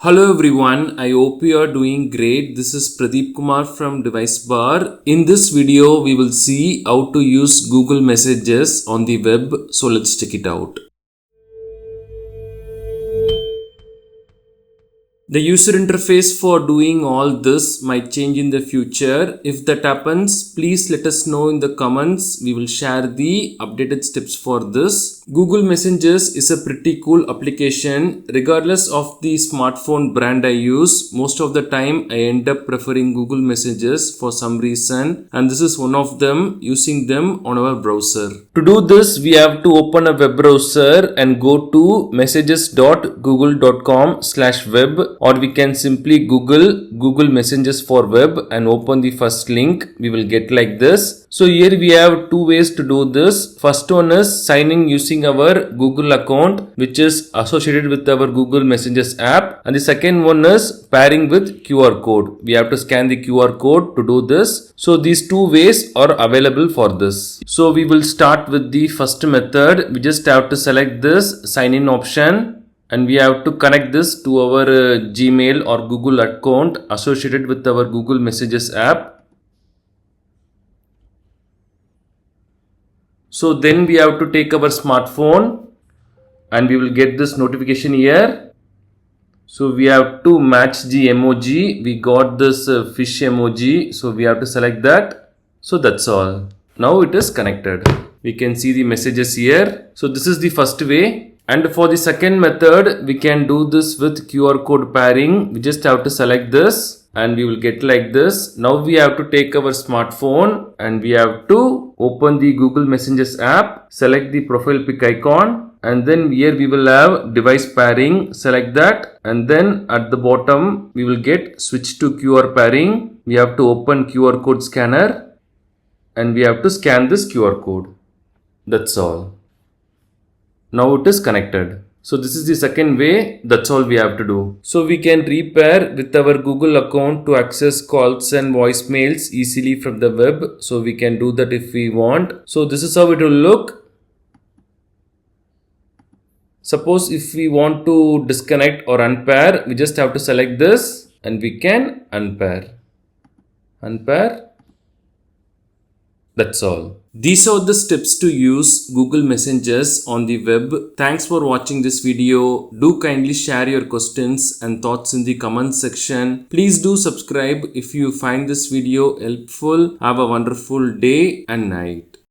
Hello everyone, I hope you are doing great. This is Pradeep Kumar from DeviceBAR. In this video, we will see how to use Google Messages on the web. So let's check it out. The user interface for doing all this might change in the future. If that happens, please let us know in the comments. We will share the updated steps for this. Google Messages is a pretty cool application. Regardless of the smartphone brand I use, most of the time I end up preferring Google Messages for some reason, and this is one of them, using them on our browser. To do this, we have to open a web browser and go to messages.google.com/web, or we can simply Google Messages for web and open the first link. We will get like this. So here we have two ways to do this. First one is sign in using our Google account, which is associated with our Google Messages app, and the second one is pairing with QR code. We have to scan the QR code to do this. So these two ways are available for this. So we will start with the first method. We just have to select this sign in option, and we have to connect this to our Gmail or Google account associated with our Google Messages app. So then we have to take our smartphone and we will get this notification here. So we have to match the emoji. We got this fish emoji. So we have to select that. So that's all. Now it is connected. We can see the messages here. So this is the first way. And for the second method, we can do this with QR code pairing. We just have to select this and we will get like this. Now we have to take our smartphone and we have to open the Google Messages app, select the profile pic icon, and then here we will have device pairing. Select that, and then at the bottom we will get switch to QR pairing. We have to open QR code scanner and we have to scan this QR code. That's all. Now it is connected. So this is the second way. That's all we have to do. So we can repair with our Google account to access calls and voicemails easily from the web. So we can do that if we want. So this is how it will look. Suppose if we want to disconnect or unpair, we just have to select this and we can unpair. Unpair. That's all. These are the steps to use Google Messages on the web. Thanks for watching this video. Do kindly share your questions and thoughts in the comment section. Please do subscribe if you find this video helpful. Have a wonderful day and night.